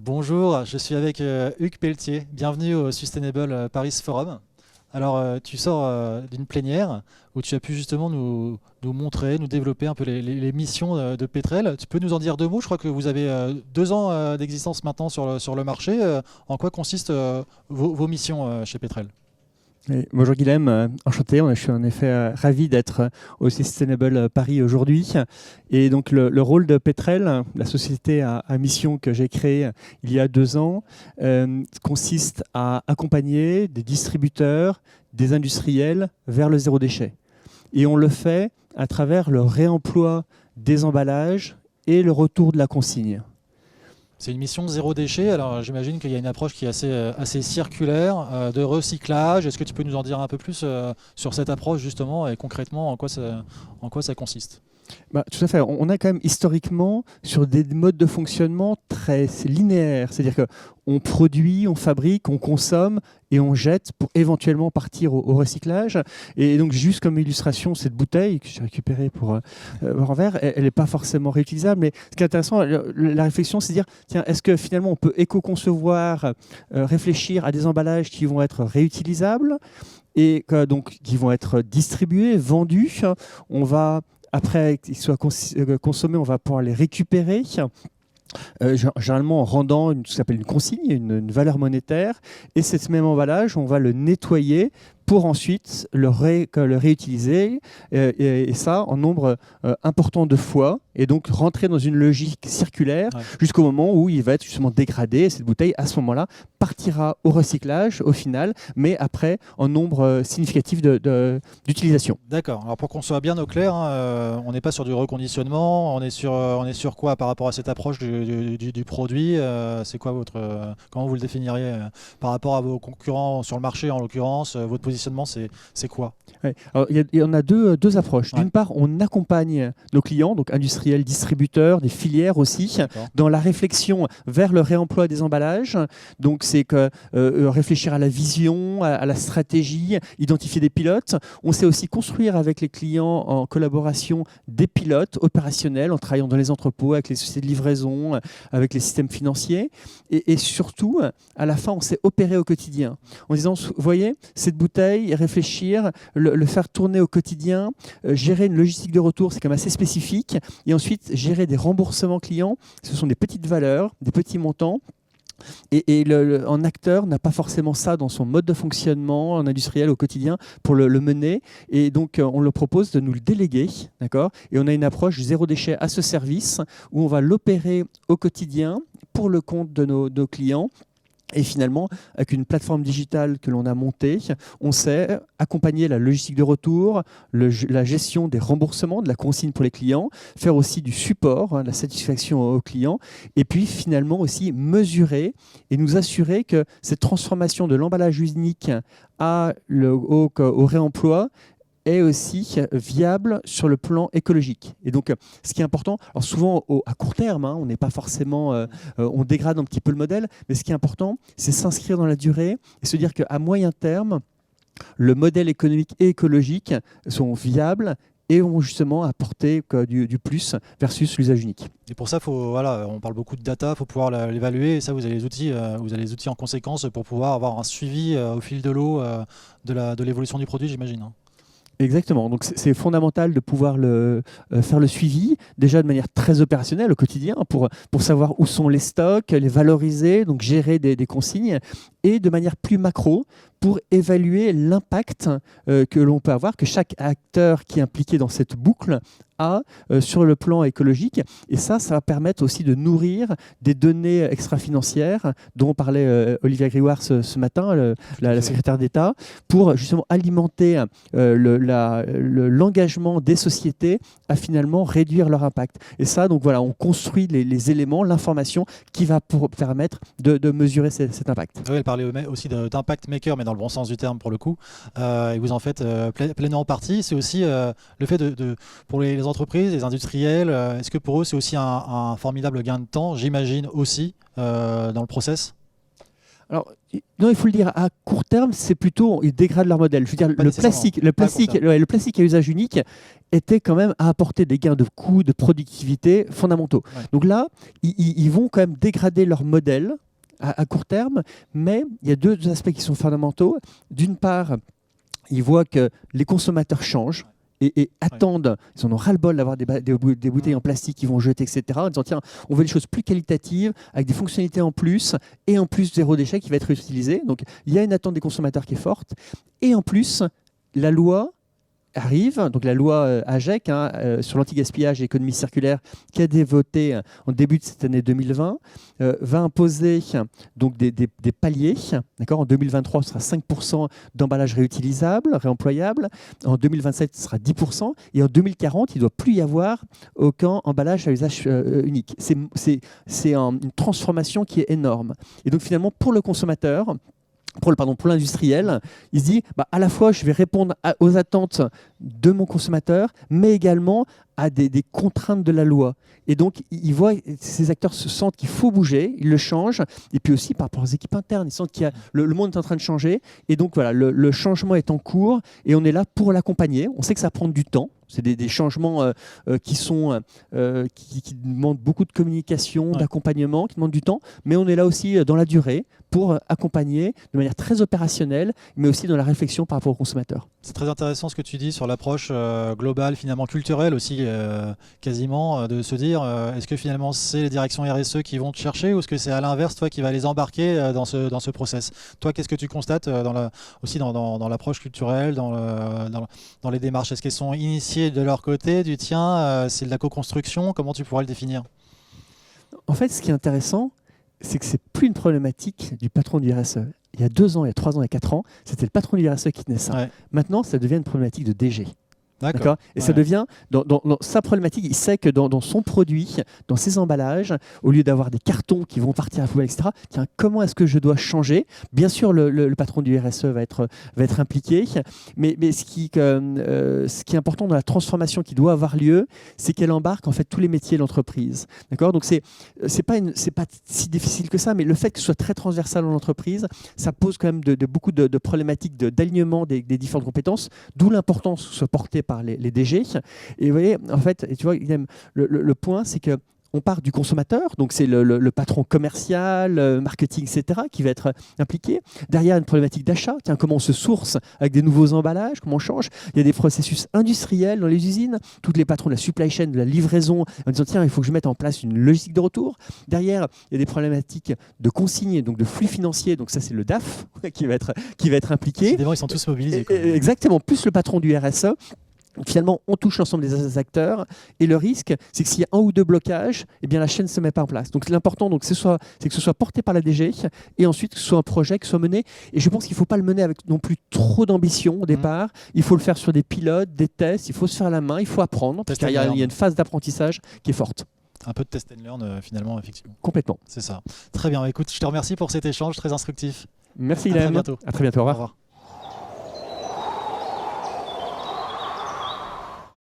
Bonjour, je suis avec Hugues Pelletier. Bienvenue au Sustainable Paris Forum. Alors, tu sors d'une plénière où tu as pu justement nous montrer, nous développer un peu les missions de Petrel. Tu peux nous en dire deux mots? Je crois que vous avez 2 ans d'existence maintenant sur le marché. En quoi consistent vos missions chez Petrel? Et bonjour Guilhem, enchanté. Je suis en effet ravi d'être au Sustainable Paris aujourd'hui. Et donc le rôle de Petrel, la société à mission que j'ai créée il y a 2 ans, consiste à accompagner des distributeurs, des industriels vers le zéro déchet. Et on le fait à travers le réemploi des emballages et le retour de la consigne. C'est une mission zéro déchet. Alors, j'imagine qu'il y a une approche qui est assez circulaire, de recyclage. Est-ce que tu peux nous en dire un peu plus sur cette approche justement et concrètement en quoi ça consiste? Tout à fait. On a quand même historiquement sur des modes de fonctionnement très linéaires. C'est-à-dire qu'on produit, on fabrique, on consomme et on jette pour éventuellement partir au recyclage. Et donc, juste comme illustration, cette bouteille que j'ai récupérée pour boire un verre, elle n'est pas forcément réutilisable. Mais ce qui est intéressant, la réflexion, c'est de dire, tiens, est-ce que finalement on peut éco-concevoir, réfléchir à des emballages qui vont être réutilisables et donc qui vont être distribués, vendus. On va après qu'ils soient consommés, on va pouvoir les récupérer. Généralement en rendant ce qu'on appelle une consigne, une valeur monétaire. Et ce même emballage, on va le nettoyer pour ensuite le réutiliser. Et ça en nombre important de fois. Et donc rentrer dans une logique circulaire jusqu'au moment où il va être justement dégradé. Et cette bouteille, à ce moment-là, partira au recyclage au final, mais après en nombre significatif d'utilisation. D'accord. Alors pour qu'on soit bien au clair, hein, on n'est pas sur du reconditionnement, on est sur quoi par rapport à cette approche du produit? C'est quoi comment vous le définiriez par rapport à vos concurrents sur le marché en l'occurrence? Votre positionnement, c'est quoi? Ouais. Alors, il y en a deux approches. Ouais. D'une part, on accompagne nos clients, donc industriels, distributeurs, des filières aussi, D'accord. dans la réflexion vers le réemploi des emballages. Donc, c'est que réfléchir à la vision, à la stratégie, identifier des pilotes. On sait aussi construire avec les clients en collaboration des pilotes opérationnels, en travaillant dans les entrepôts, avec les sociétés de livraison, avec les systèmes financiers. Et surtout, à la fin, on sait opérer au quotidien. En disant, vous voyez, cette bouteille, réfléchir, le faire tourner au quotidien, gérer une logistique de retour, c'est quand même assez spécifique. Et ensuite, gérer des remboursements clients, ce sont des petites valeurs, des petits montants. Et un acteur n'a pas forcément ça dans son mode de fonctionnement en industriel au quotidien pour le mener. Et donc, on le propose de nous le déléguer. D'accord ? Et on a une approche zéro déchet à ce service où on va l'opérer au quotidien pour le compte de nos clients. Et finalement, avec une plateforme digitale que l'on a montée, on sait accompagner la logistique de retour, la gestion des remboursements, de la consigne pour les clients, faire aussi du support, la satisfaction aux clients, et puis finalement aussi mesurer et nous assurer que cette transformation de l'emballage unique au réemploi est aussi viable sur le plan écologique. Et donc, ce qui est important, alors souvent à court terme, on n'est pas forcément, on dégrade un petit peu le modèle, mais ce qui est important, c'est s'inscrire dans la durée et se dire qu'à moyen terme, le modèle économique et écologique sont viables et vont justement apporter du plus versus l'usage unique. Et pour ça, on parle beaucoup de data, il faut pouvoir l'évaluer. Et ça, vous avez les outils en conséquence pour pouvoir avoir un suivi au fil de l'eau de l'évolution du produit, j'imagine, hein. Exactement. Donc c'est fondamental de pouvoir faire le suivi, déjà de manière très opérationnelle au quotidien, pour savoir où sont les stocks, les valoriser, donc gérer des consignes, et de manière plus macro, pour évaluer l'impact que l'on peut avoir, que chaque acteur qui est impliqué dans cette boucle a sur le plan écologique. Et ça va permettre aussi de nourrir des données extra-financières dont parlait Olivia Grégoire ce matin, la secrétaire d'État, pour justement alimenter l'engagement des sociétés à finalement réduire leur impact. Et ça, donc voilà, on construit les éléments, l'information qui va permettre de mesurer cet impact. Oui, elle parlait aussi d'impact maker, mais dans le bon sens du terme pour le coup. Et vous en faites pleinement partie. C'est aussi le fait pour les entreprises, les industriels, est-ce que pour eux c'est aussi un formidable gain de temps, j'imagine aussi, dans le process? Alors, non, il faut le dire, à court terme, c'est plutôt, ils dégradent leur modèle. Je veux dire, Pas nécessairement. le plastique à usage unique était quand même à apporter des gains de coût, de productivité fondamentaux. Ouais. Donc là, ils vont quand même dégrader leur modèle à court terme, mais il y a deux aspects qui sont fondamentaux. D'une part, ils voient que les consommateurs changent. Et attendent, ils en ont ras-le-bol d'avoir des bouteilles en plastique qu'ils vont jeter, etc. En disant, tiens, on veut des choses plus qualitatives, avec des fonctionnalités en plus, et en plus zéro déchet qui va être utilisé. Donc il y a une attente des consommateurs qui est forte. Et en plus, la loi arrive, donc la loi AGEC sur l'anti-gaspillage et l'économie circulaire qui a été votée en début de cette année 2020 va imposer donc des paliers. D'accord, en 2023, ce sera 5% d'emballage réutilisable, réemployable. En 2027, ce sera 10%. Et en 2040, il ne doit plus y avoir aucun emballage à usage unique. C'est une transformation qui est énorme. Et donc finalement, pour le consommateur, pour l'industriel, il se dit à la fois je vais répondre aux attentes de mon consommateur, mais également à des contraintes de la loi. Et donc, ces acteurs se sentent qu'il faut bouger, ils le changent, et puis aussi par rapport aux équipes internes, ils sentent qu'il y a, le monde est en train de changer, et donc voilà, le changement est en cours, et on est là pour l'accompagner. On sait que ça prend du temps, c'est des changements qui demandent beaucoup de communication, d'accompagnement, qui demandent du temps, mais on est là aussi dans la durée pour accompagner de manière très opérationnelle, mais aussi dans la réflexion par rapport aux consommateurs. C'est très intéressant ce que tu dis sur l'approche globale, finalement culturelle aussi, quasiment, de se dire est-ce que finalement c'est les directions RSE qui vont te chercher ou est-ce que c'est à l'inverse toi qui vas les embarquer dans ce process? Toi, qu'est-ce que tu constates aussi dans l'approche culturelle, dans les démarches? Est-ce qu'elles sont initiées de leur côté, du tien, c'est de la co-construction? Comment tu pourrais le définir? En fait, ce qui est intéressant, c'est que c'est plus une problématique du patron du RSE. Il y a 2 ans, il y a 3 ans, il y a 4 ans, c'était le patron du RSE qui tenait ça. Ouais. Maintenant, ça devient une problématique de DG. D'accord. Et ça devient, dans sa problématique, il sait que dans son produit, dans ses emballages, au lieu d'avoir des cartons qui vont partir à la poubelle, etc., tiens, comment est-ce que je dois changer? Bien sûr, le patron du RSE va être impliqué, mais ce qui est important dans la transformation qui doit avoir lieu, c'est qu'elle embarque en fait tous les métiers de l'entreprise. D'accord? Donc c'est pas si difficile que ça, mais le fait que ce soit très transversal dans l'entreprise, ça pose quand même beaucoup de problématiques d'alignement des différentes compétences, d'où l'importance que ce soit porté par les DG. Et vous voyez, en fait, tu vois, le point, c'est que on part du consommateur, donc c'est le patron commercial, marketing, etc., qui va être impliqué. Derrière, une problématique d'achat. Tiens, comment on se source avec des nouveaux emballages, comment on change. Il y a des processus industriels dans les usines. Tous les patrons de la supply chain, de la livraison, en disant, tiens, il faut que je mette en place une logistique de retour. Derrière, il y a des problématiques de consignes, donc de flux financiers. Donc ça, c'est le DAF qui va être impliqué. Évidemment, ils sont tous mobilisés. Exactement, plus le patron du RSE. Finalement, on touche l'ensemble des acteurs et le risque, c'est que s'il y a 1 ou 2 blocages, eh bien, la chaîne ne se met pas en place. Donc l'important, c'est que ce soit porté par la DG et ensuite que ce soit un projet qui soit mené. Et je pense qu'il ne faut pas le mener avec non plus trop d'ambition au départ. Il faut le faire sur des pilotes, des tests, il faut se faire la main, il faut apprendre, parce qu'il y a une phase d'apprentissage qui est forte. Un peu de test and learn, finalement, effectivement. Complètement. C'est ça. Très bien. Écoute, je te remercie pour cet échange très instructif. Merci, Guilhem. À très bientôt. À très bientôt. Au revoir.